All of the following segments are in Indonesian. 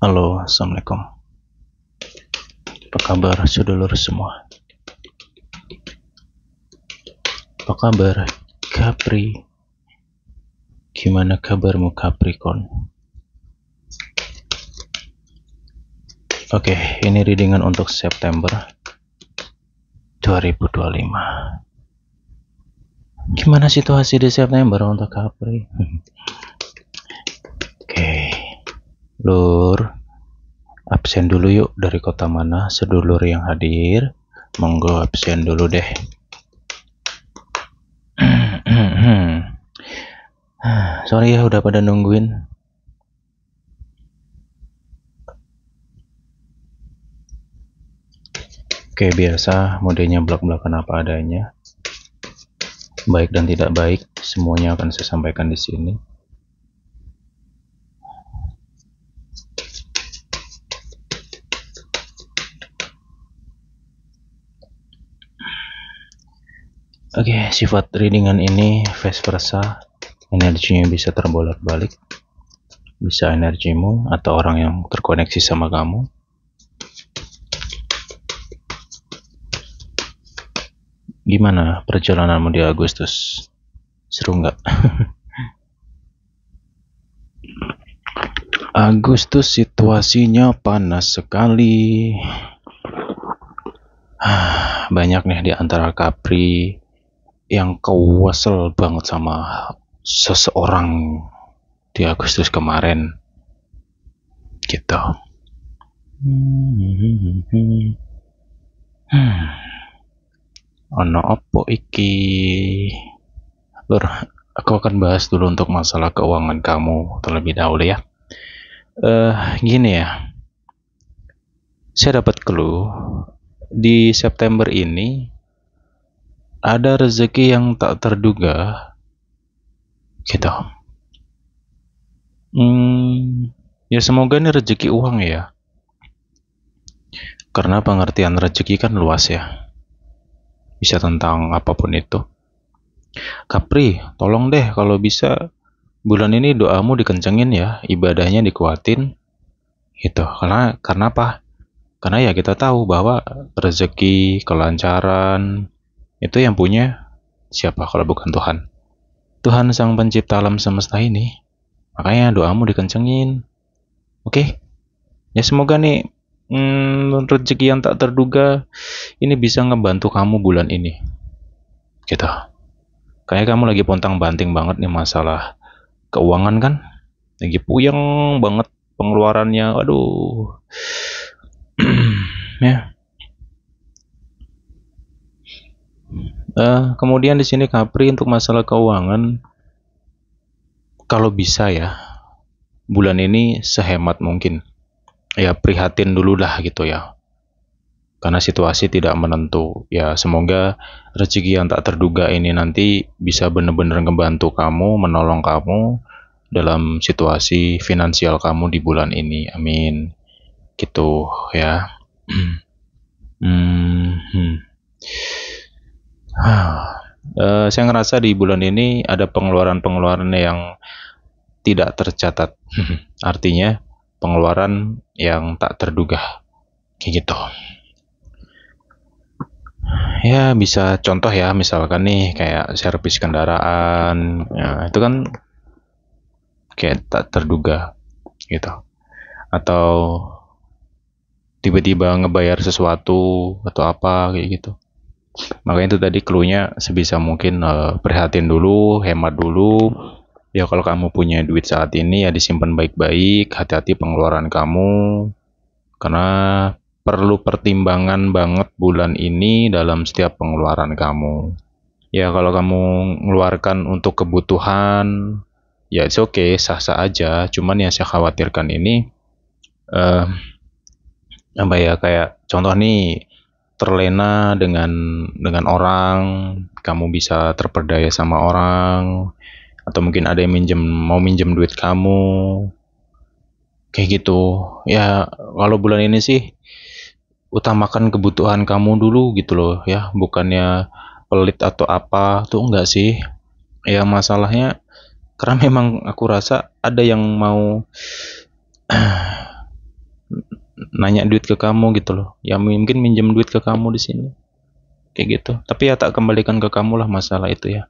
Halo, Assalamualaikum. Apa kabar sedulur semua? Apa kabar Capri? Gimana kabarmu Capricorn? Oke, ini readingan untuk September 2025. Gimana situasi di September untuk Capri? Oke, Lur, absen dulu yuk. Dari kota mana sedulur yang hadir? Monggo absen dulu deh. Sorry ya udah pada nungguin. Oke, biasa modenya blak-blakan apa adanya. Baik dan tidak baik, semuanya akan saya sampaikan di sini. Oke, sifat readingan ini vice versa, energinya bisa terbolak-balik, bisa energimu atau orang yang terkoneksi sama kamu. Gimana perjalananmu di Agustus? Seru nggak? Agustus situasinya panas sekali. Banyak nih di antara Capri yang kesel banget sama seseorang di Agustus kemarin gitu. Ono opo iki? Lur, aku akan bahas dulu untuk masalah keuangan kamu terlebih dahulu ya. Gini ya, saya dapat clue di September ini ada rezeki yang tak terduga gitu. Ya semoga ini rezeki uang ya, karena pengertian rezeki kan luas ya, bisa tentang apapun itu. Capri, tolong deh kalau bisa bulan ini doamu dikencengin ya, ibadahnya dikuatin gitu. Karena apa? Karena ya kita tahu bahwa rezeki, kelancaran itu yang punya siapa kalau bukan Tuhan? Tuhan sang pencipta alam semesta ini. Makanya doamu dikencengin. Oke? Ya semoga nih rezeki yang tak terduga ini bisa ngebantu kamu bulan ini. Gitu. Kayaknya kamu lagi pontang-banting banget nih masalah keuangan kan? Lagi puyeng banget pengeluarannya. Aduh. Ya. Kemudian di sini Capri untuk masalah keuangan, kalau bisa ya bulan ini sehemat mungkin. Ya prihatin dulu lah gitu ya. Karena situasi tidak menentu. Ya semoga rezeki yang tak terduga ini nanti bisa benar-benar ngebantu kamu, menolong kamu dalam situasi finansial kamu di bulan ini. Amin. Gitu ya. Saya ngerasa di bulan ini ada pengeluaran-pengeluaran yang tidak tercatat. Artinya pengeluaran yang tak terduga. Kayak gitu. Ya bisa contoh ya, misalkan nih kayak servis kendaraan, ya, itu kan kayak tak terduga gitu. Atau tiba-tiba ngebayar sesuatu atau apa kayak gitu. Makanya itu tadi clue-nya sebisa mungkin prihatin dulu, hemat dulu. Ya kalau kamu punya duit saat ini ya disimpan baik-baik, hati-hati pengeluaran kamu. Karena perlu pertimbangan banget bulan ini dalam setiap pengeluaran kamu. Ya kalau kamu mengeluarkan untuk kebutuhan, ya it's okay, sah-sah aja. Cuman yang saya khawatirkan ini, apa ya, kayak contoh nih, terlena dengan orang, kamu bisa terperdaya sama orang, atau mungkin ada yang mau minjem duit kamu, kayak gitu. Ya kalau bulan ini sih utamakan kebutuhan kamu dulu gitu loh ya, bukannya pelit atau apa tuh, enggak sih. Ya masalahnya karena memang aku rasa ada yang mau nanya duit ke kamu gitu loh, ya mungkin minjem duit ke kamu di sini kayak gitu, tapi ya tak kembalikan ke kamu lah masalah itu ya,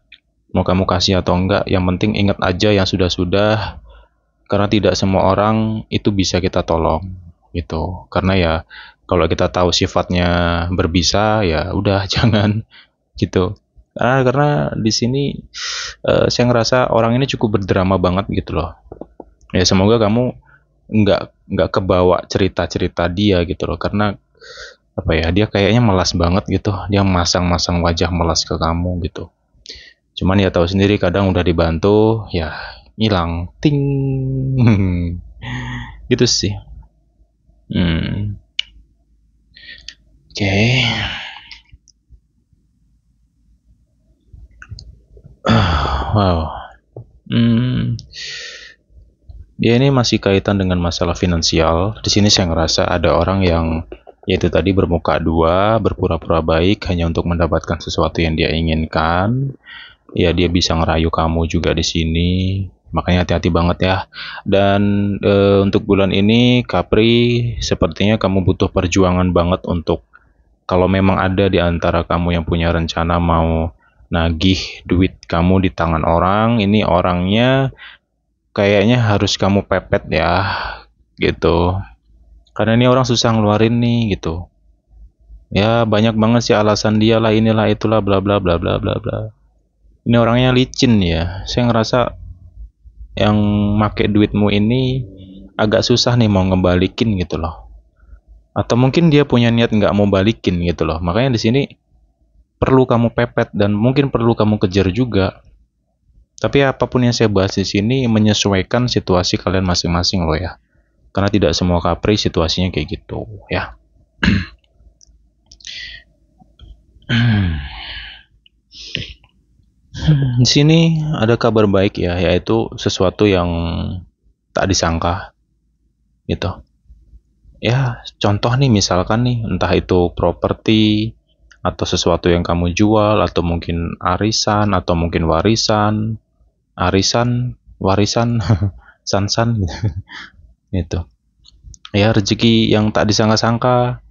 mau kamu kasih atau enggak, yang penting ingat aja yang sudah-sudah, karena tidak semua orang itu bisa kita tolong gitu, karena ya kalau kita tahu sifatnya berbisa ya udah jangan gitu. Karena di sini saya ngerasa orang ini cukup berdrama banget gitu loh. Ya semoga kamu nggak kebawa cerita-cerita dia gitu loh, karena apa ya, dia kayaknya melas banget gitu, dia masang-masang wajah melas ke kamu gitu. Cuman ya tahu sendiri kadang udah dibantu ya hilang ting gitu sih. Oke. Wow. Ya ini masih kaitan dengan masalah finansial. Di sini saya ngerasa ada orang yang yaitu tadi bermuka dua, berpura-pura baik hanya untuk mendapatkan sesuatu yang dia inginkan. Ya dia bisa ngerayu kamu juga di sini. Makanya hati-hati banget ya. Dan untuk bulan ini Capri, sepertinya kamu butuh perjuangan banget untuk, kalau memang ada di antara kamu yang punya rencana mau nagih duit kamu di tangan orang, ini orangnya kayaknya harus kamu pepet ya gitu, karena ini orang susah ngeluarin nih gitu ya, banyak banget sih alasan dia lah, inilah itulah bla bla bla bla bla bla. Ini orangnya licin ya, saya ngerasa yang make duitmu ini agak susah nih mau ngebalikin gitu loh, atau mungkin dia punya niat nggak mau balikin gitu loh, makanya di sini perlu kamu pepet dan mungkin perlu kamu kejar juga. Tapi apapun yang saya bahas di sini menyesuaikan situasi kalian masing-masing loh ya. Karena tidak semua Capri situasinya kayak gitu ya. Di sini ada kabar baik ya, yaitu sesuatu yang tak disangka gitu. Ya, contoh nih misalkan nih, entah itu properti atau sesuatu yang kamu jual, atau mungkin arisan, atau mungkin warisan, warisan, sansan gitu. Gitu. Ya rezeki yang tak disangka-sangka.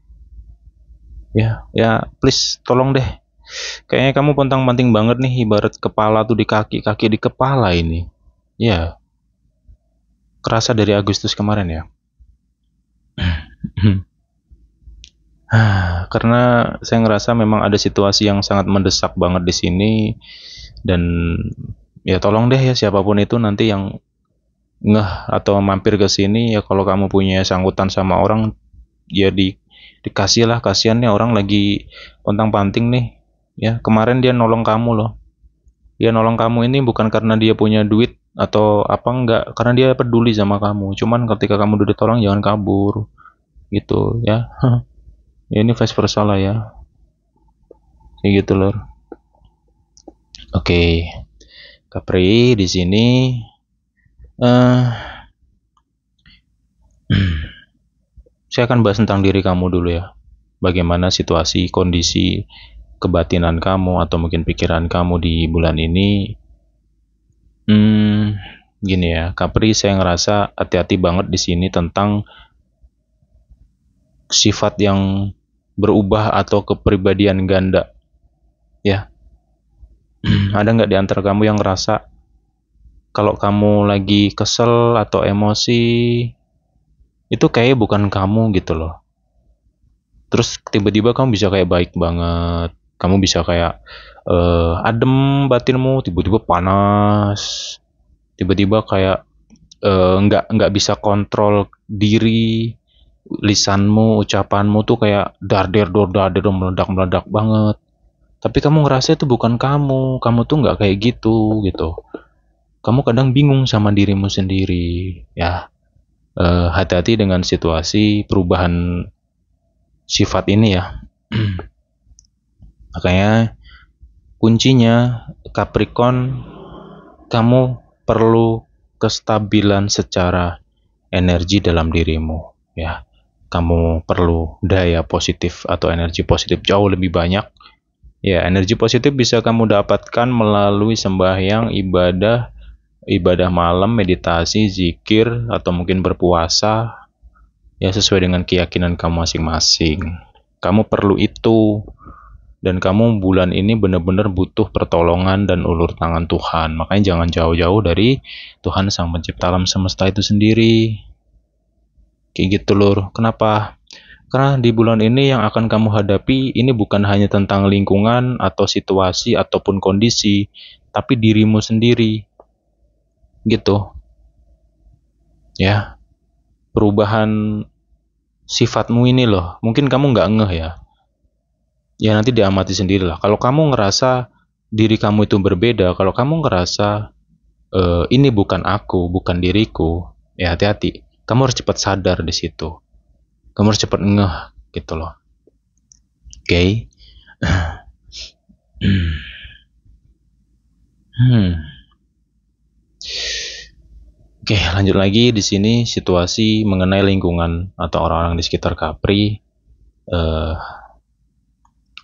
Ya please tolong deh. Kayaknya kamu pontang-panting banget nih, ibarat kepala tuh di kaki, kaki di kepala ini. Ya, kerasa dari Agustus kemarin ya. Karena saya ngerasa memang ada situasi yang sangat mendesak banget di sini, dan ya tolong deh ya siapapun itu nanti yang ngeh atau mampir ke sini ya, kalau kamu punya sangkutan sama orang ya dikasih lah, kasihan nih orang lagi pontang-panting nih ya. Kemarin dia nolong kamu loh, dia nolong kamu ini bukan karena dia punya duit atau apa, enggak, karena dia peduli sama kamu. Cuman ketika kamu udah ditolong jangan kabur gitu ya. Ya ini vice versa lah ya, kayak gitu loh. Oke, Capri di sini eh saya akan bahas tentang diri kamu dulu ya. Bagaimana situasi, kondisi kebatinan kamu atau mungkin pikiran kamu di bulan ini. Gini ya, Capri, saya ngerasa hati-hati banget di sini tentang sifat yang berubah atau kepribadian ganda. Ya, ada nggak di antara kamu yang ngerasa kalau kamu lagi kesel atau emosi itu kayak bukan kamu gitu loh. Terus tiba-tiba kamu bisa kayak baik banget, kamu bisa kayak adem batinmu, tiba-tiba panas, tiba-tiba kayak nggak bisa kontrol diri, lisanmu, ucapanmu tuh kayak darder darder meledak-meledak banget. Tapi kamu ngerasa itu bukan kamu tuh nggak kayak gitu gitu. Kamu kadang bingung sama dirimu sendiri ya. Hati-hati dengan situasi perubahan sifat ini ya. Makanya kuncinya Capricorn, kamu perlu kestabilan secara energi dalam dirimu ya. Kamu perlu daya positif atau energi positif jauh lebih banyak ya. Energi positif bisa kamu dapatkan melalui sembahyang, ibadah malam, meditasi, zikir, atau mungkin berpuasa Ya sesuai dengan keyakinan kamu masing-masing. Kamu perlu itu, dan kamu bulan ini benar-benar butuh pertolongan dan ulur tangan Tuhan. Makanya jangan jauh-jauh dari Tuhan Sang Pencipta alam semesta itu sendiri. Kayak gitu lur. Kenapa? Karena di bulan ini yang akan kamu hadapi ini bukan hanya tentang lingkungan atau situasi ataupun kondisi, tapi dirimu sendiri. Gitu. Ya. Perubahan sifatmu ini loh. Mungkin kamu nggak ngeh ya. Ya nanti diamati sendirilah. Kalau kamu ngerasa diri kamu itu berbeda, kalau kamu ngerasa ini bukan aku, bukan diriku, ya hati-hati. Kamu harus cepat sadar di situ. Kamu harus cepat ngeh gitu loh. Oke. Oke, lanjut lagi di sini situasi mengenai lingkungan atau orang-orang di sekitar Capri.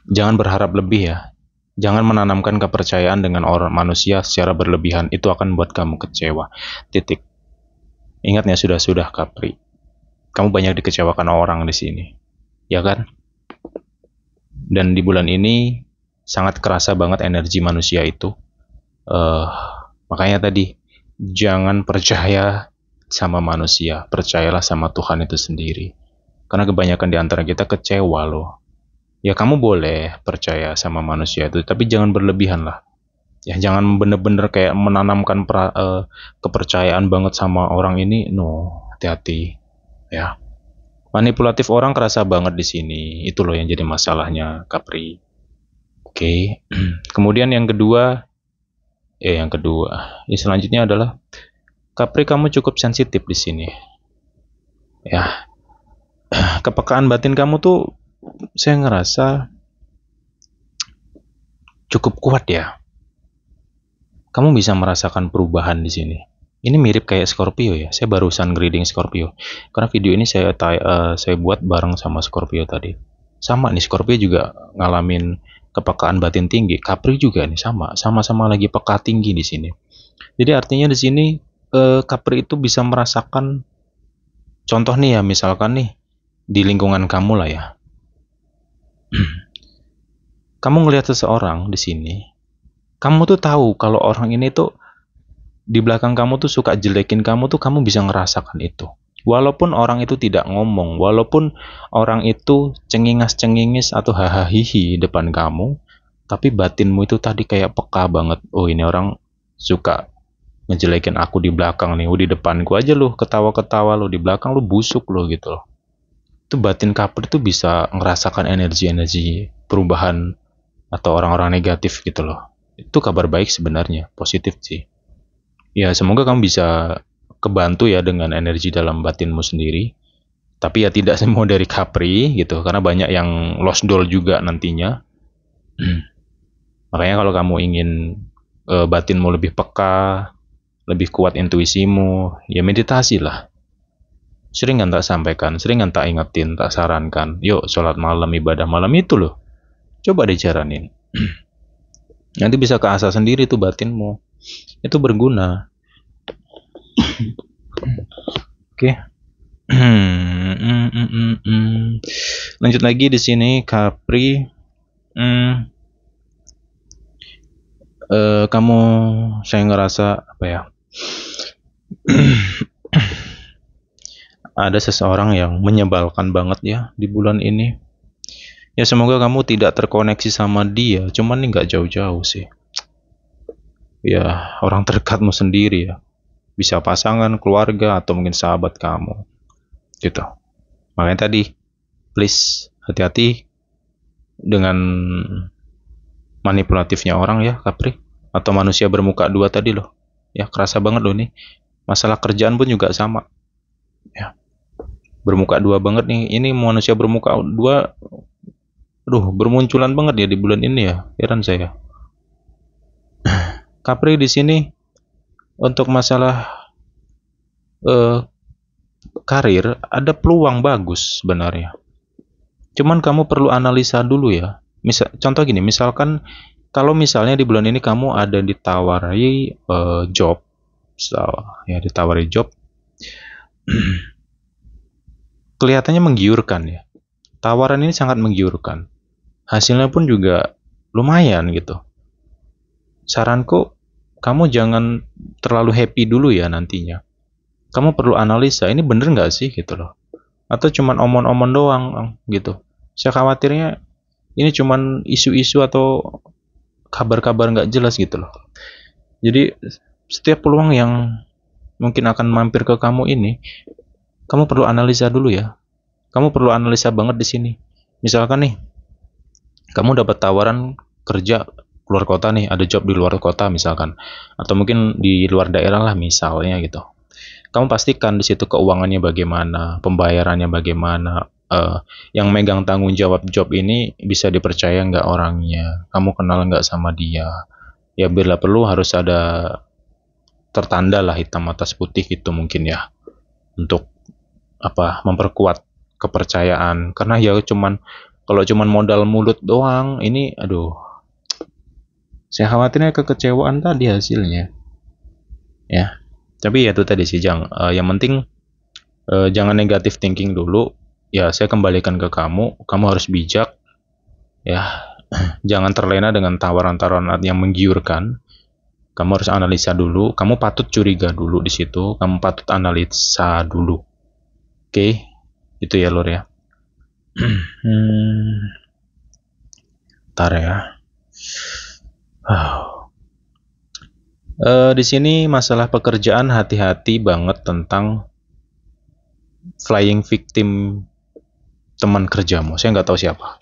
Jangan berharap lebih ya. Jangan menanamkan kepercayaan dengan orang manusia secara berlebihan. Itu akan membuat kamu kecewa. Titik. Ingat ya, sudah Capri. Kamu banyak dikecewakan orang di sini. Ya kan? Dan di bulan ini sangat kerasa banget energi manusia itu. Makanya tadi, jangan percaya sama manusia. Percayalah sama Tuhan itu sendiri. Karena kebanyakan di antara kita kecewa loh. Ya kamu boleh percaya sama manusia itu, tapi jangan berlebihan lah. Ya jangan bener-bener kayak menanamkan kepercayaan banget sama orang ini. No, hati-hati. Ya. Manipulatif orang kerasa banget di sini. Itu loh yang jadi masalahnya, Capri. Oke. Kemudian yang kedua, selanjutnya adalah Capri, kamu cukup sensitif di sini. Ya. Kepekaan batin kamu tuh saya ngerasa cukup kuat ya. Kamu bisa merasakan perubahan di sini. Ini mirip kayak Scorpio ya. Saya barusan reading Scorpio. Karena video ini saya buat bareng sama Scorpio tadi. Sama nih, Scorpio juga ngalamin kepekaan batin tinggi. Capri juga nih sama-sama lagi peka tinggi di sini. Jadi artinya di sini Capri itu bisa merasakan, contoh nih ya, misalkan nih di lingkungan kamu lah ya. Kamu ngelihat seseorang di sini, kamu tuh tahu kalau orang ini tuh di belakang kamu tuh suka jelekin kamu tuh, kamu bisa ngerasakan itu. Walaupun orang itu tidak ngomong, walaupun orang itu cengingas-cengingis atau hahaha depan kamu, tapi batinmu itu tadi kayak peka banget. Oh, ini orang suka ngejelekin aku di belakang nih. Di depanku aja lu ketawa-ketawa, lu di belakang lu busuk lu gitu loh. Itu batin Capri tuh bisa ngerasakan energi-energi perubahan atau orang-orang negatif gitu loh. Itu kabar baik sebenarnya, positif sih. Ya semoga kamu bisa kebantu ya dengan energi dalam batinmu sendiri. Tapi ya tidak semua dari Capri gitu, karena banyak yang lost doll juga nantinya. Makanya kalau kamu ingin batinmu lebih peka, lebih kuat intuisimu, ya meditasi lah. Sering kan tak sampaikan, sering kan tak ingetin, tak sarankan. Yuk sholat malam, ibadah malam itu loh. Coba dijalanin. Nanti bisa keasah sendiri tuh batinmu. Itu berguna. Oke. Lanjut lagi di sini Capri. Kamu, saya ngerasa apa ya? Ada seseorang yang menyebalkan banget ya di bulan ini. Ya semoga kamu tidak terkoneksi sama dia, cuman ini nggak jauh-jauh sih. Ya orang terdekatmu sendiri ya, bisa pasangan, keluarga, atau mungkin sahabat kamu, gitu. Makanya tadi, please hati-hati dengan manipulatifnya orang ya, Capri, atau manusia bermuka dua tadi loh. Ya kerasa banget loh nih. Masalah kerjaan pun juga sama. Ya. Bermuka dua banget nih. Ini manusia bermuka dua, bermunculan banget ya di bulan ini ya. Heran saya. Capri di sini untuk masalah karir ada peluang bagus sebenarnya. Cuman kamu perlu analisa dulu ya. Contoh gini, misalkan kalau misalnya di bulan ini kamu ada ditawari job, ditawari job. kelihatannya menggiurkan ya. Tawaran ini sangat menggiurkan. Hasilnya pun juga lumayan gitu. Saranku, kamu jangan terlalu happy dulu ya nantinya. Kamu perlu analisa, ini bener nggak sih gitu loh. Atau cuman omon-omon doang gitu. Saya khawatirnya ini cuman isu-isu atau kabar-kabar nggak jelas gitu loh. Jadi setiap peluang yang mungkin akan mampir ke kamu ini, kamu perlu analisa dulu ya. Kamu perlu analisa banget di sini. Misalkan nih, kamu dapat tawaran kerja keluar kota nih, ada job di luar kota misalkan, atau mungkin di luar daerah lah misalnya gitu. Kamu pastikan di situ keuangannya bagaimana, pembayarannya bagaimana, yang megang tanggung jawab job ini bisa dipercaya nggak orangnya, kamu kenal nggak sama dia. Ya bila perlu harus ada tertanda lah hitam atas putih gitu mungkin ya, untuk apa, memperkuat kepercayaan. Karena ya cuman, kalau cuman modal mulut doang ini, aduh, saya khawatirnya kekecewaan tadi hasilnya ya. Tapi ya itu tadi sih Jang, yang penting jangan negatif thinking dulu ya. Saya kembalikan ke kamu, kamu harus bijak ya. Jangan terlena dengan tawaran-tawaran yang menggiurkan. Kamu harus analisa dulu, kamu patut curiga dulu di situ, kamu patut analisa dulu. Oke, itu ya Lur ya. Ntar ya. Di sini masalah pekerjaan, hati-hati banget tentang flying victim teman kerjamu. Saya nggak tahu siapa.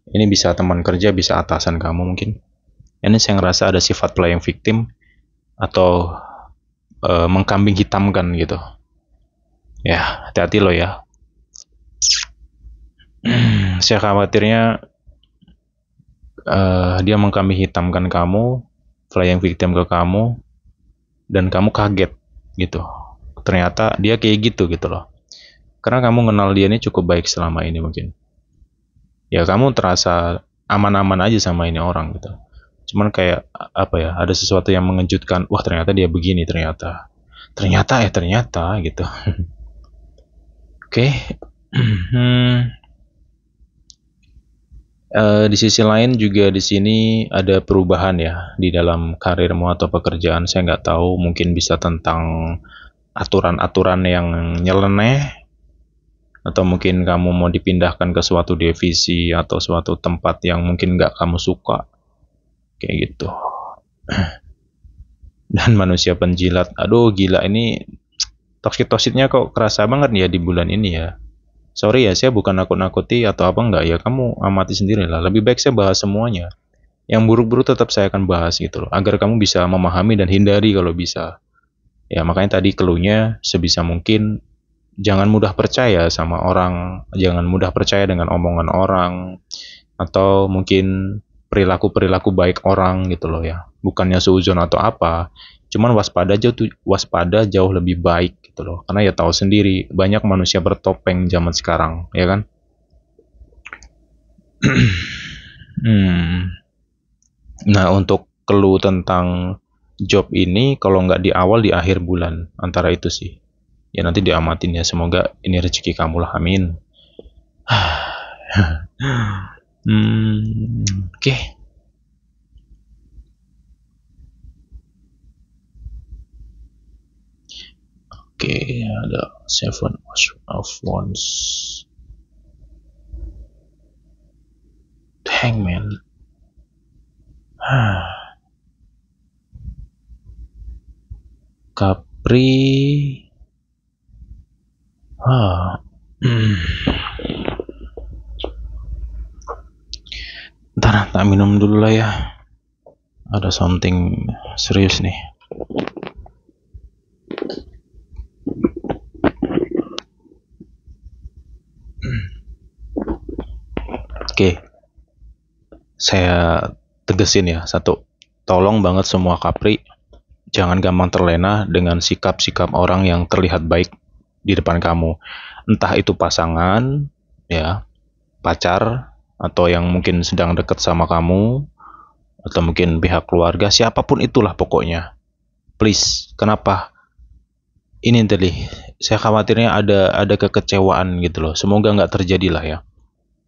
Ini bisa teman kerja, bisa atasan kamu mungkin. Ini saya ngerasa ada sifat flying victim atau mengkambing hitamkan gitu. Ya, hati-hati lo ya. Saya khawatirnya dia mengkambing hitamkan kamu, flying victim ke kamu, dan kamu kaget gitu. Ternyata dia kayak gitu gitu loh. Karena kamu kenal dia ini cukup baik selama ini mungkin. Ya kamu terasa aman-aman aja sama ini orang gitu. Cuman kayak apa ya, ada sesuatu yang mengejutkan. Wah ternyata dia begini ternyata. Ternyata gitu. Oke. Di sisi lain juga di sini ada perubahan ya di dalam karirmu atau pekerjaan. Saya nggak tahu, mungkin bisa tentang aturan-aturan yang nyeleneh, atau mungkin kamu mau dipindahkan ke suatu divisi atau suatu tempat yang mungkin nggak kamu suka kayak gitu. Dan manusia penjilat, aduh gila, ini toksik-toksiknya kok kerasa banget ya di bulan ini ya. Sorry ya, saya bukan nakut-nakuti atau apa enggak ya, kamu amati sendiri lah. Lebih baik saya bahas semuanya. Yang buruk-buruk tetap saya akan bahas gitu loh, agar kamu bisa memahami dan hindari kalau bisa. Ya makanya tadi keluhnya sebisa mungkin jangan mudah percaya sama orang, jangan mudah percaya dengan omongan orang, atau mungkin perilaku-perilaku baik orang gitu loh ya. Bukannya seuzon atau apa, cuman waspada jauh lebih baik gitu loh. Karena ya tahu sendiri, banyak manusia bertopeng zaman sekarang, ya kan? Nah, untuk clue tentang job ini, kalau nggak di awal, di akhir bulan, antara itu sih. Ya nanti diamatin ya, semoga ini rezeki kamu lah, amin. Oke. Oke, ada Seven of Wands, Hangman. Capri. Ntar tak minum dulu lah ya. Ada something serius nih. Oke. Saya tegesin ya, satu. Tolong banget semua Capri, jangan gampang terlena dengan sikap-sikap orang yang terlihat baik di depan kamu. Entah itu pasangan, ya, pacar, atau yang mungkin sedang dekat sama kamu, atau mungkin pihak keluarga, siapapun itulah pokoknya. Please, kenapa? ini tadi saya khawatirnya ada kekecewaan gitu loh. Semoga nggak terjadi lah ya.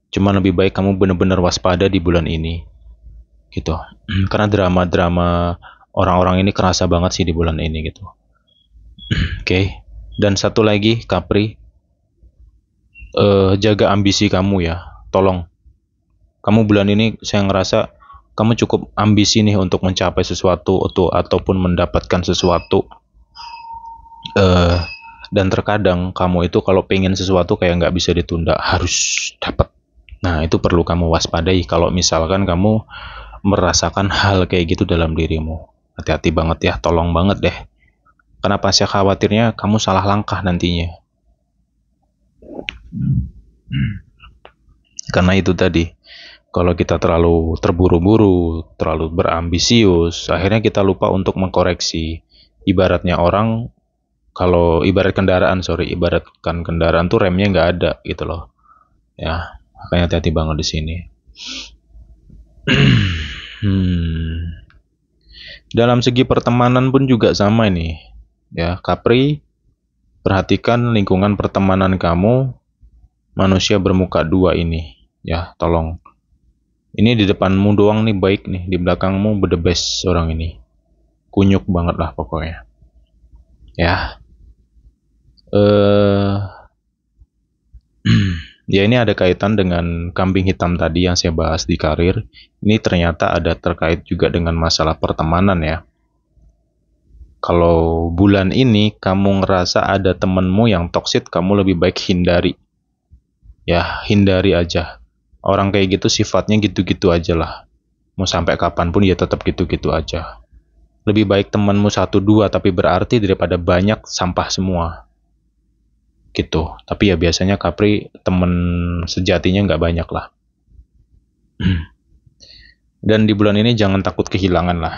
Cuma lebih baik kamu benar-benar waspada di bulan ini gitu. Karena drama-drama orang-orang ini kerasa banget sih di bulan ini gitu. Oke. Dan satu lagi, Capri, jaga ambisi kamu ya. Tolong. Kamu bulan ini saya ngerasa kamu cukup ambisi nih untuk mencapai sesuatu ataupun mendapatkan sesuatu. Dan terkadang kamu itu kalau pengen sesuatu kayak nggak bisa ditunda, harus dapat. Nah, itu perlu kamu waspadai kalau misalkan kamu merasakan hal kayak gitu dalam dirimu. Hati-hati banget ya, tolong banget deh. Kenapa saya khawatirnya kamu salah langkah nantinya. Karena itu tadi, kalau kita terlalu terburu-buru, terlalu berambisius, akhirnya kita lupa untuk mengkoreksi. Ibaratnya orang, kalau ibaratkan kendaraan tuh remnya nggak ada gitu loh. Ya, makanya hati-hati banget di sini. Dalam segi pertemanan pun juga sama nih. Ya, Capri, perhatikan lingkungan pertemanan kamu, manusia bermuka dua ini. Ya, tolong. Ini di depanmu doang nih baik nih, di belakangmu the best orang ini. Kunyuk banget lah pokoknya. Ya. Ya, ini ada kaitan dengan kambing hitam tadi yang saya bahas di karir. Ini ternyata ada terkait juga dengan masalah pertemanan ya. Kalau bulan ini kamu ngerasa ada temenmu yang toksik, kamu lebih baik hindari. Ya, hindari aja. Orang kayak gitu sifatnya gitu-gitu aja lah. Mau sampai kapanpun ya tetap gitu-gitu aja. Lebih baik temanmu 1-2 tapi berarti daripada banyak sampah semua. Gitu. Tapi ya biasanya Capri temen sejatinya nggak banyak lah. Dan di bulan ini jangan takut kehilangan lah.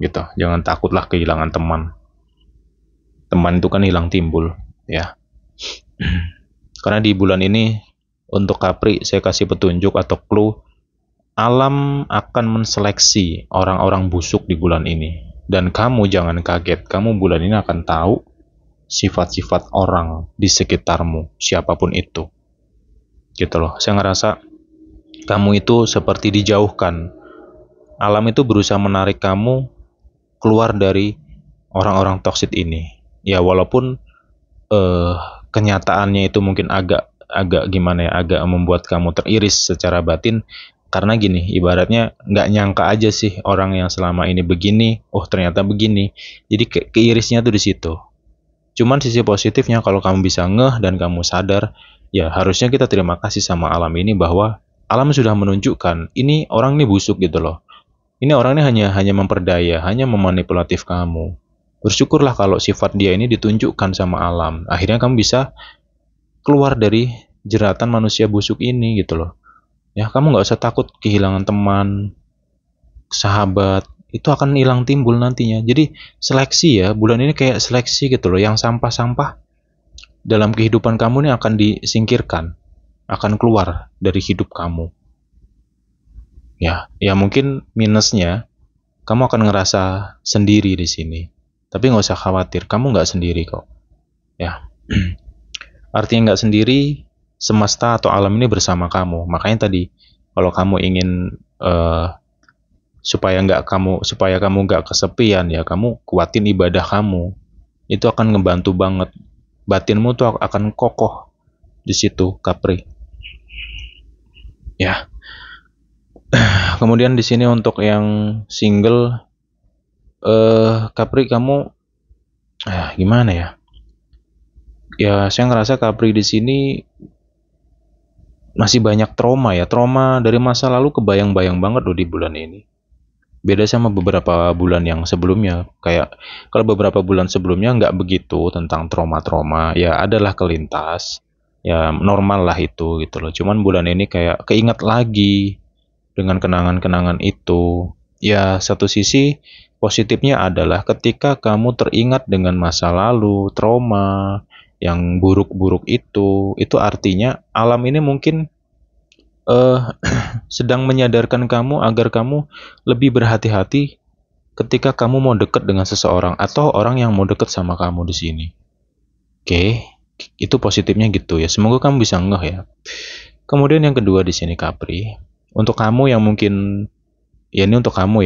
Gitu. Jangan takutlah kehilangan teman. Teman itu kan hilang timbul. Ya. Karena di bulan ini untuk Capri saya kasih petunjuk atau clue, alam akan menseleksi orang-orang busuk di bulan ini. Dan kamu jangan kaget, kamu bulan ini akan tahu sifat-sifat orang di sekitarmu, siapapun itu. Gitu loh, saya ngerasa kamu itu seperti dijauhkan. Alam itu berusaha menarik kamu keluar dari orang-orang toksik ini. Ya walaupun kenyataannya itu mungkin agak gimana ya, agak membuat kamu teriris secara batin. Karena gini, ibaratnya nggak nyangka aja sih orang yang selama ini begini, oh ternyata begini. Jadi keirisnya tuh di situ. Cuman sisi positifnya kalau kamu bisa ngeh dan kamu sadar, ya harusnya kita terima kasih sama alam ini bahwa alam sudah menunjukkan ini orang ini busuk gitu loh. Ini orang ini hanya memperdaya, hanya memanipulatif kamu. Bersyukurlah kalau sifat dia ini ditunjukkan sama alam. Akhirnya kamu bisa keluar dari jeratan manusia busuk ini gitu loh. Ya, kamu nggak usah takut kehilangan teman, sahabat, itu akan hilang timbul nantinya. Jadi seleksi ya, bulan ini kayak seleksi gitu loh, yang sampah-sampah dalam kehidupan kamu ini akan disingkirkan, akan keluar dari hidup kamu. Ya mungkin minusnya, kamu akan ngerasa sendiri di sini. Tapi nggak usah khawatir, kamu nggak sendiri kok. Ya, artinya nggak sendiri, semesta atau alam ini bersama kamu. Makanya tadi, kalau kamu ingin supaya kamu nggak kesepian ya, kamu kuatin ibadah kamu. Itu akan ngebantu banget. Batinmu tuh akan kokoh di situ, Capri. Ya. Kemudian di sini untuk yang single, Capri kamu, gimana ya? Ya saya ngerasa Capri di sini masih banyak trauma ya, trauma dari masa lalu kebayang-bayang banget loh di bulan ini. Beda sama beberapa bulan yang sebelumnya. Kayak kalau beberapa bulan sebelumnya nggak begitu tentang trauma-trauma, ya adalah kelintas, ya normal lah itu gitu loh. Cuman bulan ini kayak keinget lagi dengan kenangan-kenangan itu. Ya satu sisi positifnya adalah ketika kamu teringat dengan masa lalu, trauma yang buruk-buruk itu artinya alam ini mungkin sedang menyadarkan kamu agar kamu lebih berhati-hati ketika kamu mau dekat dengan seseorang atau orang yang mau dekat sama kamu di sini. Oke, itu positifnya gitu ya. Semoga kamu bisa ngeh ya. Kemudian yang kedua di sini Capri, untuk kamu yang mungkin ya ini untuk kamu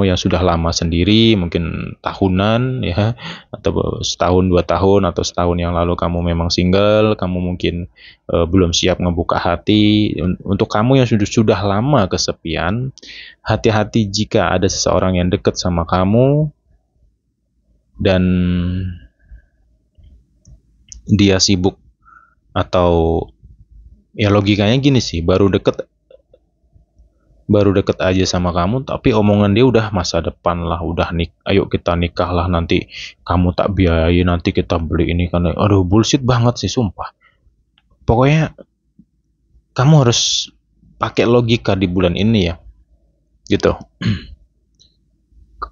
yang sudah lama sendiri, mungkin tahunan ya, atau setahun 2 tahun atau setahun yang lalu kamu memang single, kamu mungkin belum siap ngebuka hati. Untuk kamu yang sudah lama kesepian, hati-hati jika ada seseorang yang dekat sama kamu dan dia sibuk atau ya logikanya gini sih, baru deket aja sama kamu tapi omongan dia udah masa depan lah, udah ayo kita nikah lah, nanti kamu tak biayai, nanti kita beli ini, karena aduh bullshit banget sih sumpah. Pokoknya kamu harus pakai logika di bulan ini ya gitu.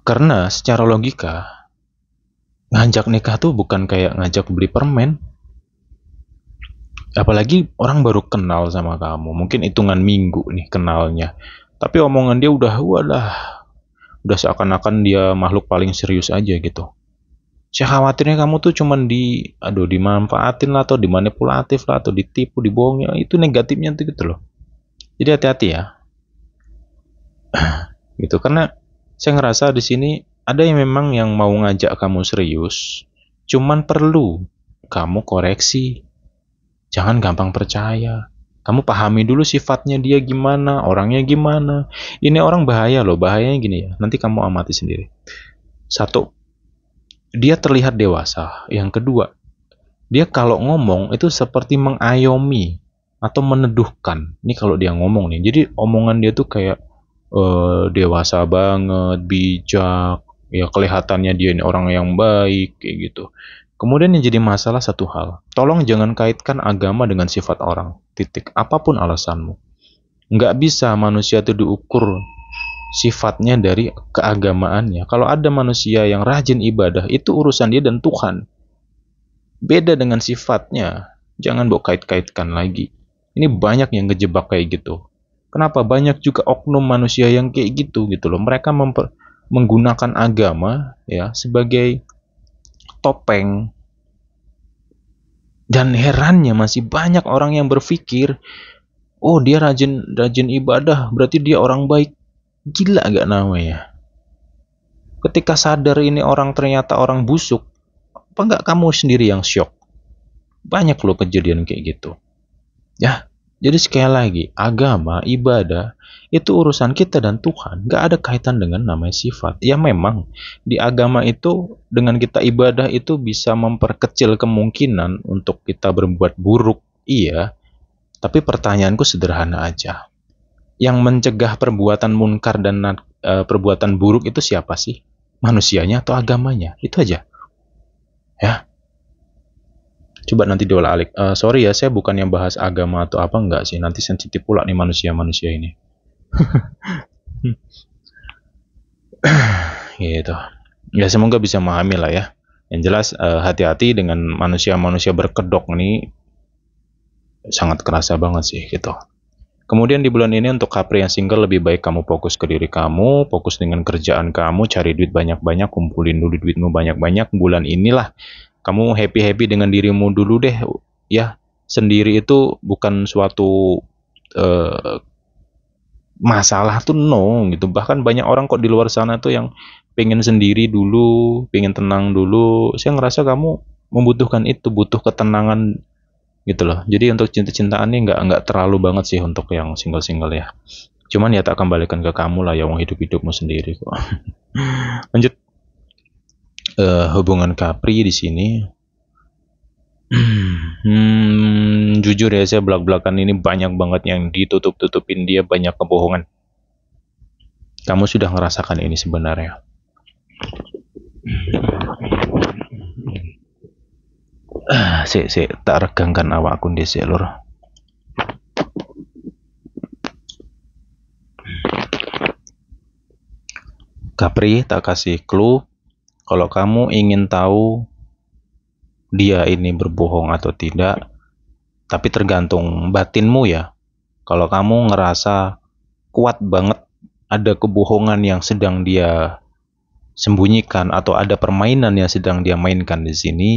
Karena secara logika ngajak nikah tuh bukan kayak ngajak beli permen, apalagi orang baru kenal sama kamu, mungkin hitungan minggu nih kenalnya, tapi omongan dia udah seakan-akan dia makhluk paling serius aja gitu. Saya khawatirnya kamu tuh cuman dimanfaatin lah, atau dimanipulatif lah, atau ditipu, dibohongnya. Itu negatifnya tuh gitu loh. Jadi hati-hati ya. Gitu, karena saya ngerasa di sini ada yang memang yang mau ngajak kamu serius, cuman perlu kamu koreksi. Jangan gampang percaya. Kamu pahami dulu sifatnya dia gimana, orangnya gimana. Ini orang bahaya loh, bahayanya gini ya. Nanti kamu amati sendiri. Satu, dia terlihat dewasa. Yang kedua, dia kalau ngomong itu seperti mengayomi atau meneduhkan. Ini kalau dia ngomong nih. Jadi omongan dia tuh kayak dewasa banget, bijak. Ya kelihatannya dia ini orang yang baik kayak gitu. Kemudian yang jadi masalah satu hal. Tolong jangan kaitkan agama dengan sifat orang. Titik. Apapun alasanmu. Nggak bisa manusia itu diukur sifatnya dari keagamaannya. Kalau ada manusia yang rajin ibadah, itu urusan dia dan Tuhan. Beda dengan sifatnya. Jangan bawa kait-kaitkan lagi. Ini banyak yang ngejebak kayak gitu. Kenapa? Banyak juga oknum manusia yang kayak gitu loh. Mereka menggunakan agama ya sebagai topeng. Dan herannya masih banyak orang yang berpikir, oh dia rajin ibadah, berarti dia orang baik. Gila gak namanya? Ketika sadar ini orang ternyata orang busuk, apa nggak kamu sendiri yang shock? Banyak loh kejadian kayak gitu. Ya, jadi sekali lagi, agama, ibadah, itu urusan kita dan Tuhan. Nggak ada kaitan dengan namanya sifat. Ya memang, di agama itu, dengan kita ibadah itu bisa memperkecil kemungkinan untuk kita berbuat buruk. Iya, tapi pertanyaanku sederhana aja. Yang mencegah perbuatan munkar dan perbuatan buruk itu siapa sih? Manusianya atau agamanya? Itu aja. Ya, coba nanti diolah-alik. Sorry ya, saya bukan yang bahas agama atau apa, enggak sih. Nanti sensitif pula nih manusia-manusia ini. Gitu. Ya semoga bisa memahami lah ya. Yang jelas hati-hati dengan manusia-manusia berkedok nih, sangat kerasa banget sih gitu. Kemudian di bulan ini untuk Capri yang single, lebih baik kamu fokus ke diri kamu, fokus dengan kerjaan kamu, cari duit banyak-banyak, kumpulin dulu duitmu banyak-banyak. Bulan inilah kamu happy-happy dengan dirimu dulu deh. Ya, sendiri itu bukan suatu masalah tuh, no gitu. Bahkan banyak orang kok di luar sana tuh yang pengen sendiri dulu, pengen tenang dulu. Saya ngerasa kamu membutuhkan itu, butuh ketenangan gitu loh. Jadi untuk cinta-cintaan ini nggak terlalu banget sih untuk yang single-single ya. Cuman ya tak kembalikan ke kamu lah, yang hidup-hidupmu sendiri kok. Lanjut, hubungan Capri di sini. Jujur ya, saya belak-belakan ini banyak banget yang ditutup-tutupin dia, banyak kebohongan. Kamu sudah ngerasakan ini sebenarnya. Sik, tak regangkan awakku dhisik lur. Capri, tak kasih clue. Kalau kamu ingin tahu dia ini berbohong atau tidak, tapi tergantung batinmu ya. Kalau kamu ngerasa kuat banget ada kebohongan yang sedang dia sembunyikan, atau ada permainan yang sedang dia mainkan di sini,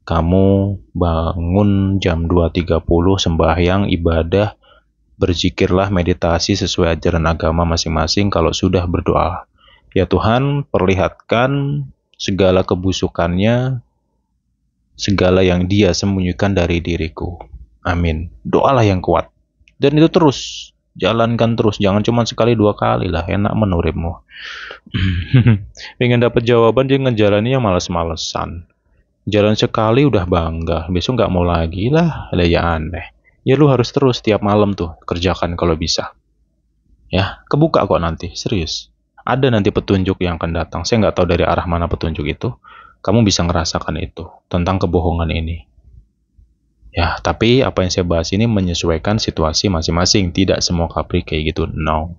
kamu bangun jam 2.30, sembahyang, ibadah, berzikirlah, meditasi sesuai ajaran agama masing-masing. Kalau sudah, berdoa, ya Tuhan, perlihatkan segala kebusukannya, segala yang dia sembunyikan dari diriku. Amin. Doalah yang kuat. Dan itu terus, jalankan terus. Jangan cuma sekali dua kali lah, enak menurutmu. Pengen dapat jawaban, dia ngejalaninya males-malesan. Jalan sekali udah bangga, besok nggak mau lagi lah, ya aneh. Ya lu harus terus tiap malam tuh kerjakan kalau bisa. Ya, kebuka kok nanti, serius. Ada nanti petunjuk yang akan datang. Saya nggak tahu dari arah mana petunjuk itu. Kamu bisa ngerasakan itu tentang kebohongan ini. Ya, tapi apa yang saya bahas ini menyesuaikan situasi masing-masing. Tidak semua kapri kayak gitu, no.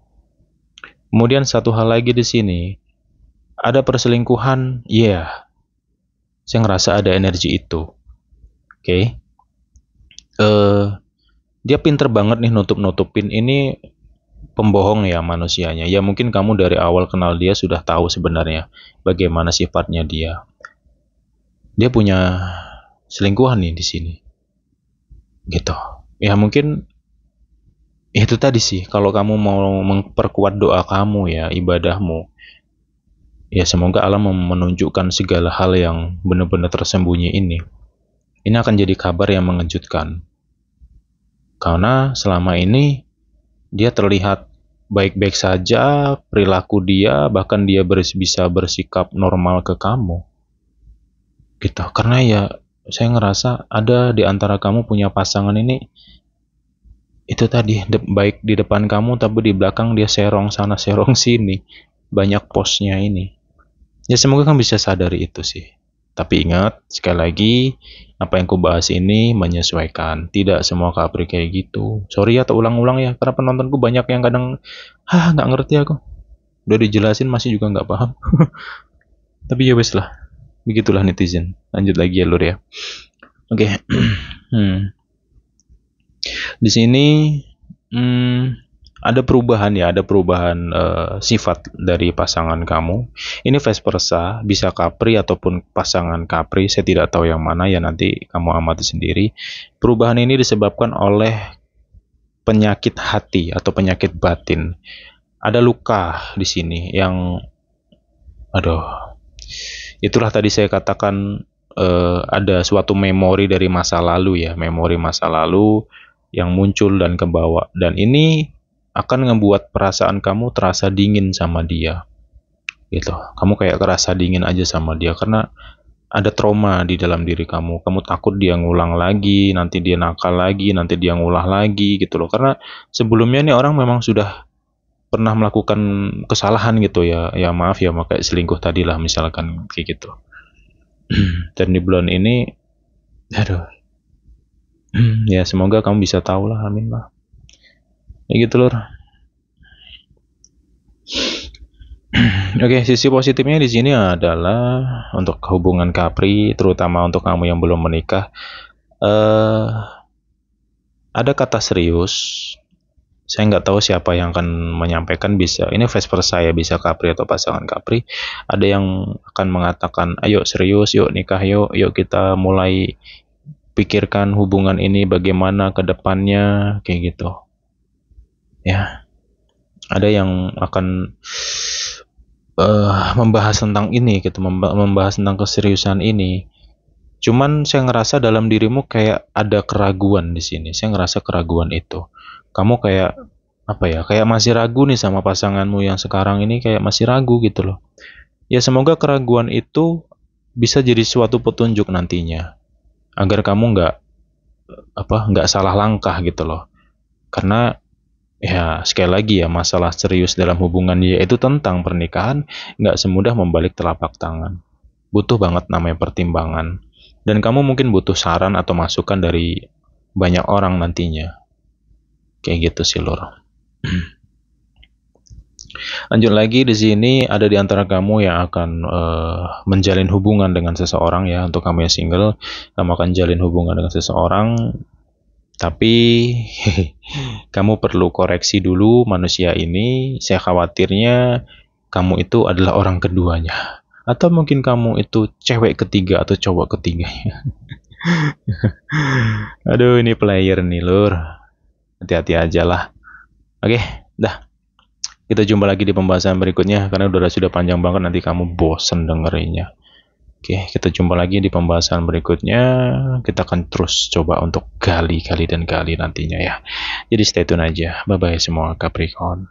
Kemudian satu hal lagi di sini, ada perselingkuhan, yeah. Saya ngerasa ada energi itu. Oke. Dia pinter banget nih nutup-nutupin ini pembohong ya manusianya. Ya mungkin kamu dari awal kenal dia sudah tahu sebenarnya bagaimana sifatnya dia. Dia punya selingkuhan nih di sini. Gitu. Ya mungkin itu tadi sih, kalau kamu mau memperkuat doa kamu ya, ibadahmu, ya semoga Allah menunjukkan segala hal yang benar-benar tersembunyi ini. Ini akan jadi kabar yang mengejutkan. Karena selama ini dia terlihat baik-baik saja, perilaku dia, bahkan dia bisa bersikap normal ke kamu. Gitu. Karena ya saya ngerasa ada di antara kamu punya pasangan ini, itu tadi, baik di depan kamu tapi di belakang dia serong sana serong sini. Banyak posnya ini. Ya semoga kamu bisa sadari itu sih. Tapi ingat, sekali lagi, apa yang kubahas ini menyesuaikan. Tidak semua kapri kayak gitu. Sorry ya, ulang-ulang ya, karena penontonku banyak yang kadang, nggak ngerti aku. Udah dijelasin masih juga nggak paham. Tapi ya wes lah, begitulah netizen. Lanjut lagi ya lur ya. Oke. Di sini ada perubahan ya, ada perubahan sifat dari pasangan kamu. Ini vice versa, bisa kapri ataupun pasangan kapri, saya tidak tahu yang mana ya, nanti kamu amati sendiri. Perubahan ini disebabkan oleh penyakit hati atau penyakit batin. Ada luka di sini yang, itulah tadi saya katakan ada suatu memori dari masa lalu ya, memori masa lalu yang muncul dan kebawa, dan ini akan membuat perasaan kamu terasa dingin sama dia gitu. Kamu kayak kerasa dingin aja sama dia karena ada trauma di dalam diri kamu. Kamu takut dia ngulang lagi, nanti dia nakal lagi, nanti dia ngulah lagi gitu loh. Karena sebelumnya nih orang memang sudah pernah melakukan kesalahan gitu ya. Ya maaf ya, kayak selingkuh tadi lah misalkan kayak gitu. Dan di bulan ini, ya semoga kamu bisa tahu lah, amin lah. Ya gitu lor. Oke, sisi positifnya di sini adalah untuk hubungan kapri, terutama untuk kamu yang belum menikah, ada kata serius. Saya nggak tahu siapa yang akan menyampaikan, bisa ini vice versa ya, bisa kapri atau pasangan kapri. Ada yang akan mengatakan, ayo serius, yuk nikah, yuk kita mulai pikirkan hubungan ini bagaimana ke depannya, kayak gitu. Ya, ada yang akan membahas tentang ini gitu, membahas tentang keseriusan ini. Cuman saya ngerasa dalam dirimu kayak ada keraguan di sini. Saya ngerasa keraguan itu. Kamu kayak kayak masih ragu nih sama pasanganmu yang sekarang ini, kayak masih ragu gitu loh. Ya semoga keraguan itu bisa jadi suatu petunjuk nantinya, agar kamu nggak salah langkah gitu loh. Karena ya sekali lagi ya, masalah serius dalam hubungan yaitu tentang pernikahan nggak semudah membalik telapak tangan. Butuh banget namanya pertimbangan. Dan kamu mungkin butuh saran atau masukan dari banyak orang nantinya. Kayak gitu sih lor. Lanjut lagi, di sini ada di antara kamu yang akan menjalin hubungan dengan seseorang ya. Untuk kamu yang single, kamu akan jalin hubungan dengan seseorang. Tapi kamu perlu koreksi dulu manusia ini. Saya khawatirnya kamu itu adalah orang keduanya. Atau mungkin kamu itu cewek ketiga atau cowok ketiganya. Aduh, ini player nih, Lur. Hati-hati aja lah. Oke, dah. Kita jumpa lagi di pembahasan berikutnya karena sudah panjang banget, nanti kamu bosen dengerinnya. Oke, kita jumpa lagi di pembahasan berikutnya. Kita akan terus coba untuk gali dan gali nantinya ya. Jadi stay tune aja. Bye bye semua Capricorn.